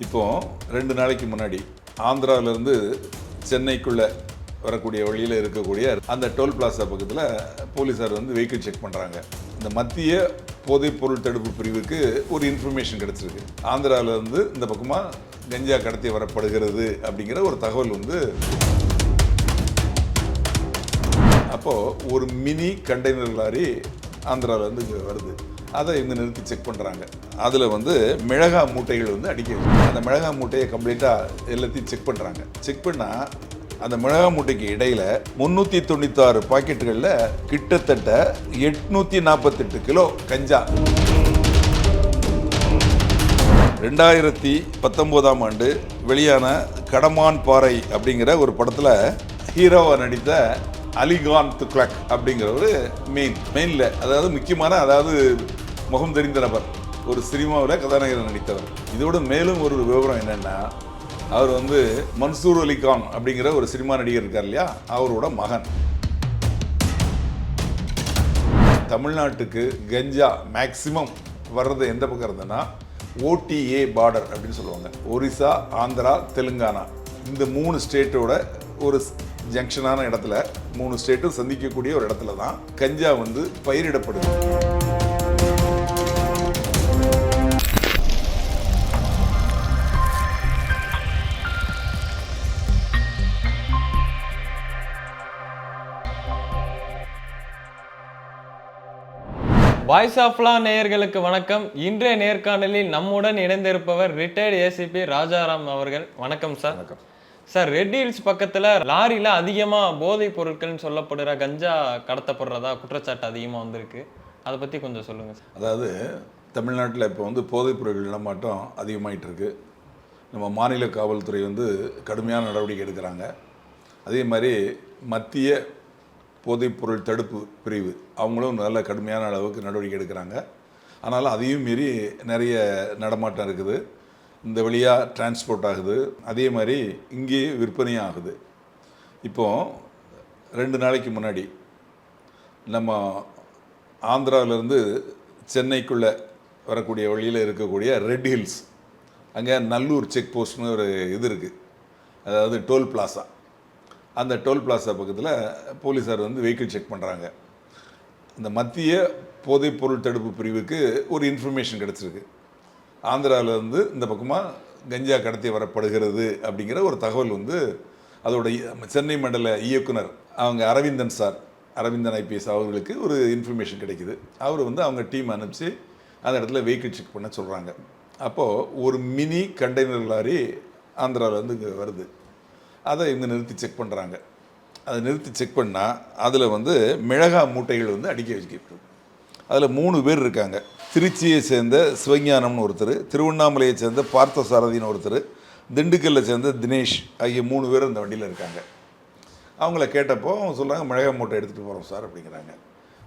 இப்போ 2 நாளைக்கு முன்னாடி ஆந்திராவிலேருந்து சென்னைக்குள்ளே வரக்கூடிய வழியில் இருக்கக்கூடிய அந்த டோல் பிளாசா பக்கத்தில் போலீஸார் வந்து வெஹிக்கிள் செக் பண்ணுறாங்க. இந்த மத்திய போதைப்பொருள் தடுப்பு பிரிவுக்கு ஒரு இன்ஃபர்மேஷன் கிடச்சிருக்கு. ஆந்திராவிலேருந்து இந்த பக்கமாக கஞ்சா கடத்தி வரப்படுகிறது அப்படிங்கிற ஒரு தகவல் வந்து அப்போது ஒரு மினி கண்டெய்னர் லாரி ஆந்திராவிலேருந்து இங்கே வருது. அதை இவங்க நிறுத்தி செக் பண்ணுறாங்க. அதில் வந்து மிளகா மூட்டைகள் வந்து அடிக்கிறது. அந்த மிளகா மூட்டையை கம்ப்ளீட்டாக எல்லாத்தையும் செக் பண்ணுறாங்க. செக் பண்ணால் அந்த மிளகா மூட்டைக்கு இடையில் 396 பாக்கெட்டுகளில் கிட்டத்தட்ட 848 கிலோ கஞ்சா. 2019ஆம் ஆண்டு வெளியான கடமான் பாறை அப்படிங்கிற ஒரு படத்தில் ஹீரோவை நடித்த அலிகான் துக்ளக் அப்படிங்கிற ஒரு மெயினில் அதாவது முக்கியமான முகம் தெரிந்த நபர் ஒரு சினிமாவில் கதாநாயகன் நடித்தவர். இதோட மேலும் ஒரு விவரம் என்னென்னா, அவர் வந்து மன்சூர் அலிகான் அப்படிங்கிற ஒரு சினிமா நடிகர் இருக்கார் இல்லையா, அவரோட மகன். தமிழ்நாட்டுக்கு கஞ்சா மேக்சிமம் வர்றது எந்த பக்கம் இருந்ததுன்னா OTA பார்டர் அப்படின்னு சொல்லுவாங்க. ஒரிசா, ஆந்திரா, தெலுங்கானா இந்த 3 ஸ்டேட்டோட ஒரு ஜங்ஷனான இடத்துல 3 ஸ்டேட்டும் சந்திக்கக்கூடிய ஒரு இடத்துல தான் கஞ்சா வந்து பயிரிடப்படுது. வாய்ஸ் ஆஃப் லா நேயர்களுக்கு வணக்கம். இன்றைய நேர்காணலில் நம்முடன் இணைந்திருப்பவர் ரிட்டையர்டு ஏசிபி ராஜாராம் அவர்கள். வணக்கம் சார். வணக்கம் சார். ரெட் ஹில்ஸ் பக்கத்தில் லாரியில் அதிகமாக போதைப் பொருட்கள்னு சொல்லப்படுற கஞ்சா கடத்தப்படுறதா குற்றச்சாட்டு அதிகமாக வந்திருக்கு. அதை பற்றி கொஞ்சம் சொல்லுங்கள் சார். அதாவது தமிழ்நாட்டில் இப்போ வந்து போதைப் பொருட்கள் இடமாட்டம் அதிகமாகிட்டு இருக்கு. நம்ம மாநில காவல்துறை வந்து கடுமையான நடவடிக்கை எடுக்கிறாங்க. அதே மாதிரி மத்திய போதைப்பொருள் தடுப்பு பிரிவு அவங்களும் நல்ல கடுமையான அளவுக்கு நடவடிக்கை எடுக்கிறாங்க. ஆனாலும் அதையும் மீறி நிறைய நடமாட்டம் இருக்குது. இந்த வழியாக டிரான்ஸ்போர்ட் ஆகுது, அதே மாதிரி இங்கேயே விற்பனையும் ஆகுது. இப்போது 2 நாளைக்கு முன்னாடி நம்ம ஆந்திராவிலேருந்து சென்னைக்குள்ளே வரக்கூடிய வழியில் இருக்கக்கூடிய ரெட் ஹில்ஸ், அங்கே நல்லூர் செக் போஸ்ட்னு ஒரு இது இருக்குது, அதாவது டோல் பிளாசா. அந்த டோல் பிளாசா பக்கத்தில் போலீஸார் வந்து வெஹிக்கிள் செக் பண்ணுறாங்க. இந்த மத்திய போதைப்பொருள் தடுப்பு பிரிவுக்கு ஒரு இன்ஃபர்மேஷன் கிடச்சிருக்கு. ஆந்திராவிலேருந்து இந்த பக்கமாக கஞ்சா கடத்தி வரப்படுகிறது அப்படிங்கிற ஒரு தகவல் வந்து அதோட சென்னை மண்டல இயக்குனர் அவங்க அரவிந்தன் IPS அவர்களுக்கு ஒரு இன்ஃபர்மேஷன் கிடைக்குது. அவர் வந்து அவங்க டீம் அனுப்பிச்சு அந்த இடத்துல வெஹிக்கிள் செக் பண்ண சொல்கிறாங்க. அப்போது ஒரு மினி கண்டெய்னர் லாரி ஆந்திராவிலேருந்து இங்கே வருது. அதை இவங்க நிறுத்தி செக் பண்ணுறாங்க. அதை நிறுத்தி செக் பண்ணால் அதில் வந்து மிளகா மூட்டைகள் வந்து அடுக்கி வச்சுக்கிட்டு. அதில் 3 பேர் இருக்காங்க. திருச்சியை சேர்ந்த சிவஞானம்னு ஒருத்தர், திருவண்ணாமலையை சேர்ந்த பார்த்தசாரதின்னு ஒருத்தர், திண்டுக்கல்லை சேர்ந்த தினேஷ் ஆகிய 3 பேர் அந்த வண்டியில் இருக்காங்க. அவங்கள கேட்டப்போ அவங்க சொல்கிறாங்க, மிளகா மூட்டை எடுத்துகிட்டு போகிறோம் சார் அப்படிங்கிறாங்க.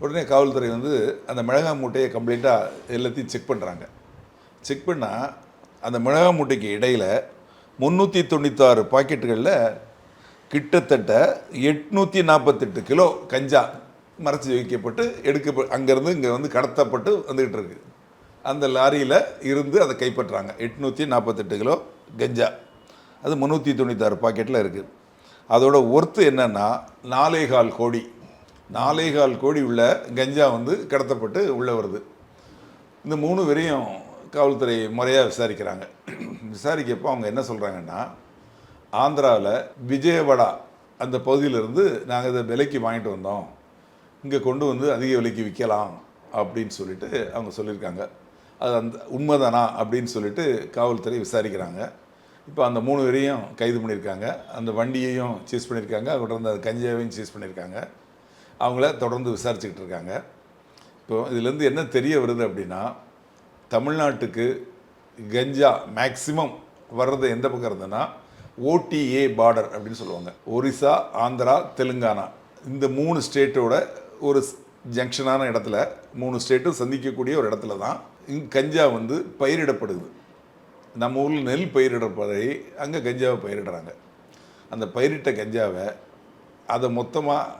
உடனே காவல்துறை வந்து அந்த மிளகா மூட்டையை கம்ப்ளீட்டாக எல்லாத்தையும் செக் பண்ணுறாங்க. செக் பண்ணால் அந்த மிளகா மூட்டைக்கு இடையில் 396 பாக்கெட்டுகளில் கிட்டத்தட்ட 848 கிலோ கஞ்சா மறைச்சி வைக்கப்பட்டு அங்கேருந்து இங்கே வந்து கடத்தப்பட்டு வந்துக்கிட்டு இருக்கு. அந்த லாரியில் இருந்து அதை கைப்பற்றுறாங்க. 848 கிலோ கஞ்சா, அது 396 பாக்கெட்டில் இருக்குது. அதோட ஒர்த்து என்னென்னா 4,4 கோடி உள்ள கஞ்சா வந்து கடத்தப்பட்டு உள்ளே வருது. இந்த 3 பேரையும் காவல்துறை முறையாக விசாரிக்கிறாங்க. விசாரிக்கப்போ அவங்க என்ன சொல்கிறாங்கன்னா, ஆந்திராவில் விஜயவாடா அந்த பகுதியிலிருந்து நாங்கள் இதை விலைக்கு வாங்கிட்டு வந்தோம், இங்கே கொண்டு வந்து அதிக விலைக்கு விற்கலாம் அப்படின்னு சொல்லிட்டு அவங்க சொல்லியிருக்காங்க. அது அந்த உண்மைதானா அப்படின்னு சொல்லிட்டு காவல்துறை விசாரிக்கிறாங்க. இப்போ அந்த 3 பேரையும் கைது பண்ணியிருக்காங்க. அந்த வண்டியையும் சீஸ் பண்ணியிருக்காங்க. தொடர்ந்து அந்த கஞ்சாவையும் சீஸ் பண்ணியிருக்காங்க. அவங்கள தொடர்ந்து விசாரிச்சுக்கிட்டு இருக்காங்க. இப்போ இதுலேருந்து என்ன தெரிய வருது அப்படின்னா, தமிழ்நாட்டுக்கு கஞ்சா மேக்சிமம் வர்றது எந்த பக்கம் இருந்ததுன்னா OTA பார்டர் அப்படின்னு சொல்லுவாங்க. ஒரிசா, ஆந்திரா, தெலுங்கானா இந்த 3 ஸ்டேட்டோட ஒரு ஜங்ஷனான இடத்துல 3 ஸ்டேட்டும் சந்திக்கக்கூடிய ஒரு இடத்துல தான் கஞ்சா வந்து பயிரிடப்படுது. நம்ம ஊரில் நெல் பயிரிடப்பதை அங்கே கஞ்சாவை பயிரிடுறாங்க. அந்த பயிரிட்ட கஞ்சாவை அதை மொத்தமாக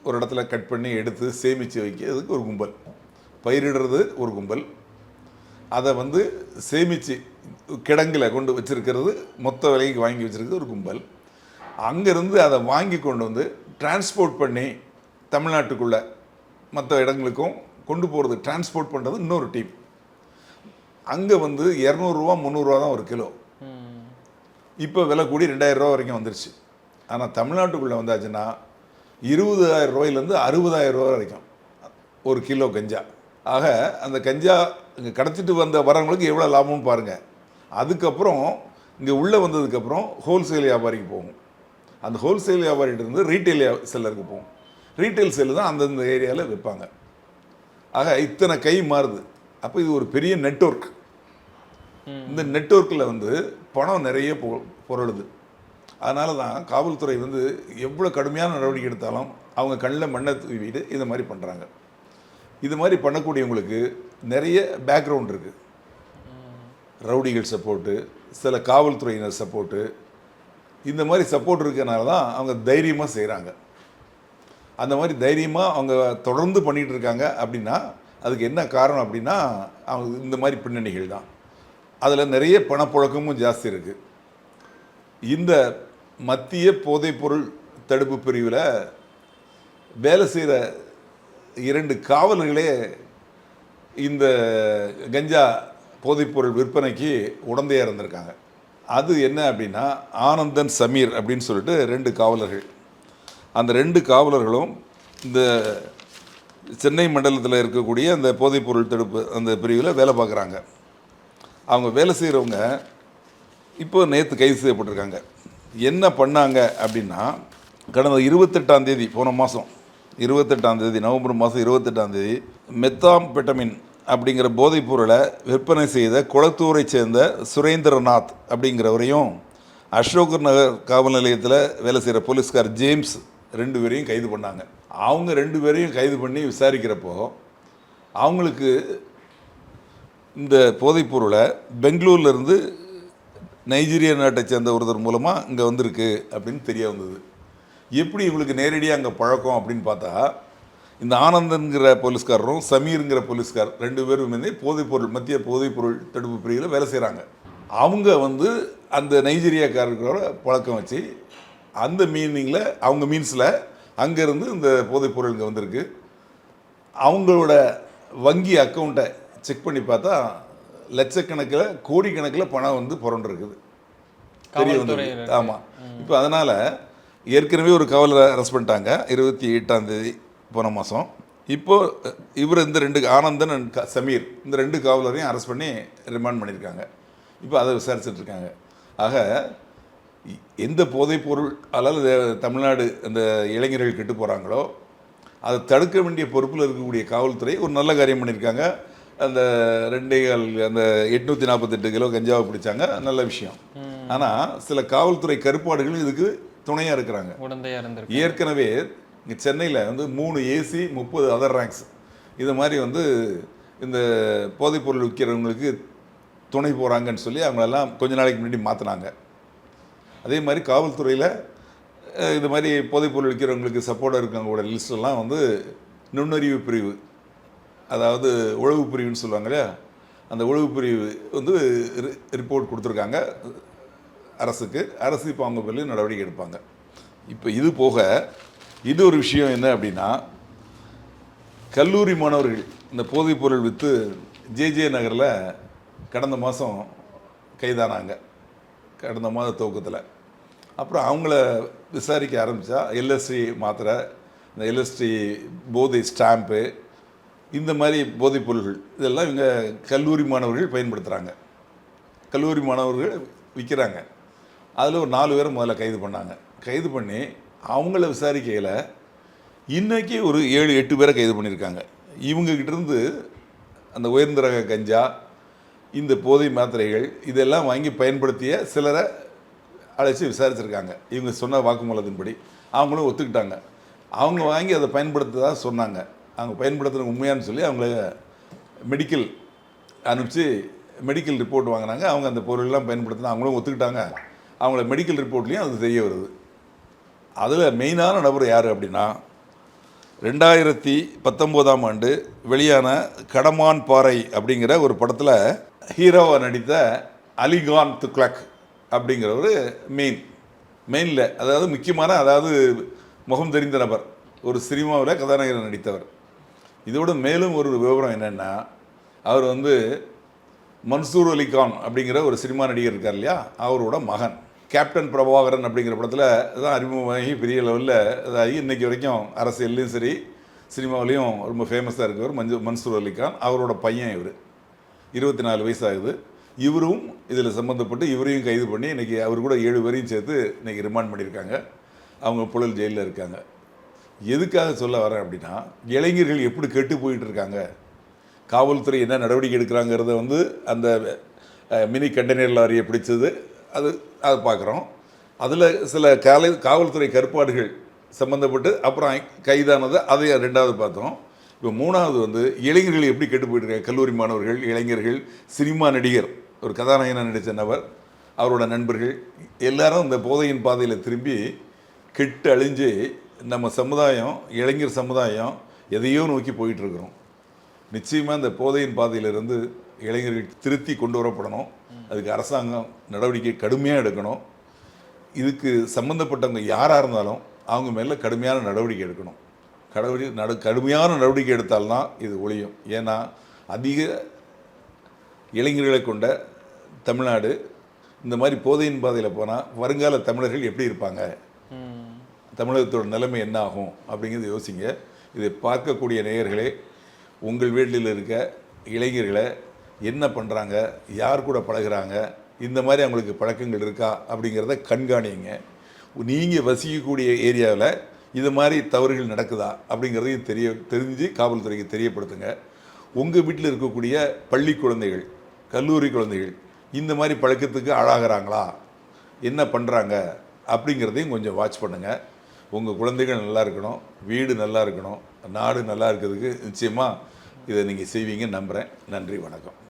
ஒரு இடத்துல கட் பண்ணி எடுத்து சேமித்து வைக்கிறதுக்கு ஒரு கும்பல், பயிரிடுறது ஒரு கும்பல், அதை வந்து சேமித்து கிடங்கில் கொண்டு வச்சுருக்கிறது, மொத்த விலைக்கு வாங்கி வச்சுருக்கிறது ஒரு கும்பல். அங்கேருந்து அதை வாங்கி கொண்டு வந்து டிரான்ஸ்போர்ட் பண்ணி தமிழ்நாட்டுக்குள்ளே மற்ற இடங்களுக்கும் கொண்டு போகிறது, டிரான்ஸ்போர்ட் பண்ணுறது இன்னொரு டீம். அங்கே வந்து 200 300 தான் ஒரு கிலோ. இப்போ விலை கூடி 2000 ரூபா வரைக்கும் வந்துருச்சு. ஆனால் தமிழ்நாட்டுக்குள்ளே வந்தாச்சுன்னா 20,000 ரூபாயிலேருந்து 60,000 ரூபா வரைக்கும் ஒரு கிலோ கஞ்சா. ஆக அந்த கஞ்சா இங்கே கடத்திட்டு வரவங்களுக்கு எவ்வளோ லாபம்னு பாருங்கள். அதுக்கப்புறம் இங்கே உள்ளே வந்ததுக்கப்புறம் ஹோல்சேல் வியாபாரிக்கு போகும். அந்த ஹோல்சேல் வியாபாரிகிட்டேருந்து ரீட்டைல் செல்லருக்கு போகும். ரீட்டைல் செல்லு தான் அந்தந்த ஏரியாவில் விற்பாங்க. ஆக இத்தனை கை மாறுது. அப்போ இது ஒரு பெரிய நெட்வொர்க். இந்த நெட்வொர்க்கில் வந்து பணம் நிறைய பொருளுது. அதனால தான் காவல்துறை வந்து எவ்வளோ கடுமையான நடவடிக்கை எடுத்தாலும் அவங்க கண்ணில் மண்ணை தூவிட்டு இந்த மாதிரி பண்ணுறாங்க. இது மாதிரி பண்ணக்கூடியவங்களுக்கு நிறைய பேக்ரவுண்ட் இருக்குது. ரவுடிகள் சப்போர்ட்டு, சில காவல்துறையினர் சப்போர்ட்டு, இந்த மாதிரி சப்போர்ட் இருக்கிறனால தான் அவங்க தைரியமாக செய்கிறாங்க. அந்த மாதிரி தைரியமாக அவங்க தொடர்ந்து பண்ணிகிட்டு இருக்காங்க. அப்படின்னா அதுக்கு என்ன காரணம் அப்படின்னா அவங்க இந்த மாதிரி பின்னணிகள் தான். அதில் நிறைய பணப்புழக்கமும் ஜாஸ்தி இருக்குது. இந்த மத்திய போதைப்பொருள் தடுப்பு பிரிவில் வேலை செய்கிற 2 காவலர்களே இந்த கஞ்சா போதைப்பொருள் விற்பனைக்கு உடந்தையாக இருந்திருக்காங்க. அது என்ன அப்படின்னா ஆனந்தன், சமீர் அப்படின்னு சொல்லிட்டு 2 காவலர்கள். அந்த 2 காவலர்களும் இந்த சென்னை மண்டலத்தில் இருக்கக்கூடிய அந்த போதைப்பொருள் தடுப்பு அந்த பிரிவில் வேலை பார்க்குறாங்க. அவங்க வேலை செய்கிறவங்க இப்போ நேற்று கைது செய்யப்பட்டிருக்காங்க. என்ன பண்ணாங்க அப்படின்னா கடந்த 28ஆம் தேதி, போன மாதம் 28ஆம் தேதி, நவம்பர் மாதம் 28ஆம் தேதி மெத்தாம்பெட்டமின் அப்படிங்கிற போதைப்பொருளை விற்பனை செய்த குளத்தூரை சேர்ந்த சுரேந்திரநாத் அப்படிங்கிறவரையும் அசோகர் நகர் காவல் நிலையத்தில் வேலை செய்கிற போலீஸ்கார் ஜேம்ஸ் 2 பேரையும் கைது பண்ணாங்க. அவங்க 2 பேரையும் கைது பண்ணி விசாரிக்கிறப்போ அவங்களுக்கு இந்த போதைப்பொருளை பெங்களூர்லேருந்து நைஜீரியா நாட்டை சேர்ந்த ஒருத்தர் மூலமாக இங்கே வந்திருக்கு அப்படின்னு தெரிய வந்தது. எப்படி இவங்களுக்கு நேரடியாக அங்கே பழக்கம் அப்படின்னு பார்த்தா, இந்த ஆனந்தன்கிற போலீஸ்காரரும் சமீருங்கிற போலீஸ்கார் 2 பேரும் வந்து போதைப்பொருள் மத்திய போதைப்பொருள் தடுப்பு பிரிவில் வேலை செய்கிறாங்க. அவங்க வந்து அந்த நைஜீரியாக்காரர்களோட பழக்கம் வச்சு அந்த அவங்க மீன்ஸில் அங்கேருந்து இந்த போதைப்பொருள் இங்கே வந்திருக்கு. அவங்களோட வங்கி அக்கௌண்ட்டை செக் பண்ணி பார்த்தா லட்சக்கணக்கில் கோடிக்கணக்கில் பணம் வந்து புரண்டிருக்குது, தெரிய வந்தது. ஆமாம். இப்போ அதனால் ஏற்கனவே ஒரு காவலரை அரெஸ்ட் பண்ணிட்டாங்க 28ஆம் தேதி போன மாதம். இப்போது இவர் இந்த 2 ஆனந்தன் அண்ட் சமீர் இந்த 2 காவலரையும் அரெஸ்ட் பண்ணி ரிமாண்ட் பண்ணியிருக்காங்க. இப்போ அதை விசாரிச்சுட்டு இருக்காங்க. ஆக எந்த போதைப்பொருள் அதாவது தமிழ்நாடு அந்த இளைஞர்கள் கெட்டு போகிறாங்களோ அதை தடுக்க வேண்டிய பொறுப்பில் இருக்கக்கூடிய காவல்துறை ஒரு நல்ல காரியம் பண்ணியிருக்காங்க. அந்த 848 கிலோ கஞ்சாவை பிடிச்சாங்க, நல்ல விஷயம். ஆனால் சில காவல்துறை கருப்பாடுகளும் இதுக்கு துணையாக இருக்கிறாங்க. ஏற்கனவே இங்கே சென்னையில் வந்து 3 ஏசி 30 அதர் ரேங்க்ஸ் இது மாதிரி வந்து இந்த போதைப்பொருள் விற்கிறவங்களுக்கு துணை போகிறாங்கன்னு சொல்லி அவங்களெல்லாம் கொஞ்ச நாளைக்கு முன்னாடி மாற்றினாங்க. அதே மாதிரி காவல்துறையில் இது மாதிரி போதைப்பொருள் விற்கிறவங்களுக்கு சப்போர்ட்டாக இருக்கவங்களோட லிஸ்டெல்லாம் வந்து நுண்ணறிவு பிரிவு, அதாவது உளவு பிரிவுன்னு சொல்லுவாங்க இல்லையா, அந்த உளவு பிரிவு வந்து ரிப்போர்ட் கொடுத்துருக்காங்க அரசுக்கு. அரசு இப்போ அவங்க பேர்ல நடவடிக்கை எடுப்பாங்க. இப்போ இது போக இன்னொரு விஷயம் என்ன அப்படின்னா, கல்லூரி மாணவர்கள் இந்த போதைப்பொருள் விற்று ஜே நகரில் கடந்த மாதம் கைதானாங்க, கடந்த மாத துவக்கத்தில். அப்புறம் அவங்கள விசாரிக்க ஆரம்பித்தா எல்எஸ்டி மாத்திரை, இந்த எல்எஸ்டி போதை ஸ்டாம்ப்பு, இந்த மாதிரி போதைப் பொருள்கள் இதெல்லாம் இவங்க கல்லூரி மாணவர்கள் பயன்படுத்துகிறாங்க, கல்லூரி மாணவர்கள் விற்கிறாங்க. அதில் ஒரு 4 பேரை முதல்ல கைது பண்ணாங்க. கைது பண்ணி அவங்கள விசாரிக்கையில் இன்றைக்கி ஒரு 7-8 பேரை கைது பண்ணியிருக்காங்க. இவங்ககிட்டேருந்து அந்த உயர்ந்த ரக கஞ்சா, இந்த போதை மாத்திரைகள் இதெல்லாம் வாங்கி பயன்படுத்திய சிலரை அழைச்சி விசாரிச்சிருக்காங்க. இவங்க சொன்ன வாக்குமூலத்தின்படி அவங்களும் ஒத்துக்கிட்டாங்க. அவங்க வாங்கி அதை பயன்படுத்ததாக சொன்னாங்க. அவங்க பயன்படுத்துகிற உண்மையானு சொல்லி அவங்கள மெடிக்கல் அனுப்பிச்சு மெடிக்கல் ரிப்போர்ட் வாங்கினாங்க. அவங்க அந்த பொருளெல்லாம் பயன்படுத்தினா அவங்களும் ஒத்துக்கிட்டாங்க. அவங்கள மெடிக்கல் ரிப்போர்ட்லேயும் அது தெரிய வருது. அதில் மெயினான நபர் யார் அப்படின்னா 2019ஆம் ஆண்டு வெளியான கடமான் பாறை அப்படிங்கிற ஒரு படத்தில் ஹீரோவாக நடித்த அலிகான் துக்ளக் அப்படிங்கிறவர் மெயினில், அதாவது முக்கியமான, அதாவது முகம் தெரிந்த நபர், ஒரு சினிமாவில் கதாநாயகர் நடித்தவர். இதோட மேலும் ஒரு விவரம் என்னென்னா, அவர் வந்து மன்சூர் அலிகான் அப்படிங்கிற ஒரு சினிமா நடிகர் இருக்கார் இல்லையா, அவரோட மகன். கேப்டன் பிரபாகரன் அப்படிங்கிற படத்தில் தான் அறிமுகமாகி பெரிய லெவலில் இதாகி இன்றைக்கி வரைக்கும் அரசியல்லையும் சரி சினிமாவிலையும் ரொம்ப ஃபேமஸாக இருக்கவர் மன்சூர் அலிகான். அவரோட பையன் இவர், 24 வயசு ஆகுது. இவரும் இதில் சம்மந்தப்பட்டு இவரையும் கைது பண்ணி இன்றைக்கி அவர் கூட 7 பேரையும் சேர்த்து இன்றைக்கி ரிமாண்ட் பண்ணியிருக்காங்க. அவங்க புழல் ஜெயிலில் இருக்காங்க. எதுக்காக சொல்ல வரேன் அப்படின்னா, இளைஞர்கள் எப்படி கெட்டு போயிட்டு இருக்காங்க, காவல்துறை என்ன நடவடிக்கை எடுக்கிறாங்கிறத வந்து அந்த மினி கண்டெய்னர் லாரியை பிடிச்சது அதை பார்க்குறோம். அதில் சில காவல்துறை கற்பாடுகள் சம்மந்தப்பட்டு அப்புறம் கைதானது அதை 2வது பார்த்தோம். இப்போ 3வது வந்து இளைஞர்கள் எப்படி கெட்டு போயிட்டுருக்காங்க. கல்லூரி மாணவர்கள், இளைஞர்கள், சினிமா நடிகர், ஒரு கதாநாயகனாக நடித்த நபர், அவரோட நண்பர்கள் எல்லாரும் இந்த போதையின் பாதையில் திரும்பி கெட்டு அழிஞ்சு நம்ம சமுதாயம், இளைஞர் சமுதாயம் எதையோ நோக்கி போயிட்டுருக்குறோம். நிச்சயமாக இந்த போதையின் பாதையிலிருந்து இளைஞர்கள் திருத்தி கொண்டு வரப்படணும். அதுக்கு அரசாங்கம் நடவடிக்கை கடுமையாக எடுக்கணும். இதுக்கு சம்மந்தப்பட்டவங்க யாராக இருந்தாலும் அவங்க மேலே கடுமையான நடவடிக்கை எடுக்கணும். கடுமையான நடவடிக்கை எடுத்தால்தான் இது ஒழியும். ஏன்னா அதிக இளைஞர்களை கொண்ட தமிழ்நாடு இந்த மாதிரி போதையின் பாதையில் போனால் வருங்கால தமிழர்கள் எப்படி இருப்பாங்க, தமிழகத்தோட நிலைமை என்ன ஆகும் அப்படிங்கிறது யோசிங்க. இதை பார்க்கக்கூடிய நேயர்களே, உங்கள் வீட்டில் இருக்க இளைஞர்களை என்ன பண்ணுறாங்க, யார் கூட பழகுறாங்க, இந்த மாதிரி அவங்களுக்கு பழக்கங்கள் இருக்கா அப்படிங்கிறத கண்காணிங்க. நீங்கள் வசிக்கக்கூடிய ஏரியாவில் இது மாதிரி தவறுகள் நடக்குதா அப்படிங்கிறதையும் தெரிஞ்சு காவல்துறைக்கு தெரியப்படுத்துங்க. உங்கள் வீட்டில் இருக்கக்கூடிய பள்ளி குழந்தைகள், கல்லூரி குழந்தைகள் இந்த மாதிரி பழக்கத்துக்கு ஆளாகிறாங்களா, என்ன பண்ணுறாங்க அப்படிங்கிறதையும் கொஞ்சம் வாட்ச் பண்ணுங்கள். உங்கள் குழந்தைகள் நல்லா இருக்கணும், வீடு நல்லா இருக்கணும், நாடு நல்லா இருக்கிறதுக்கு நிச்சயமாக இதை நீங்கள் செய்வீங்கன்னு நம்புகிறேன். நன்றி, வணக்கம்.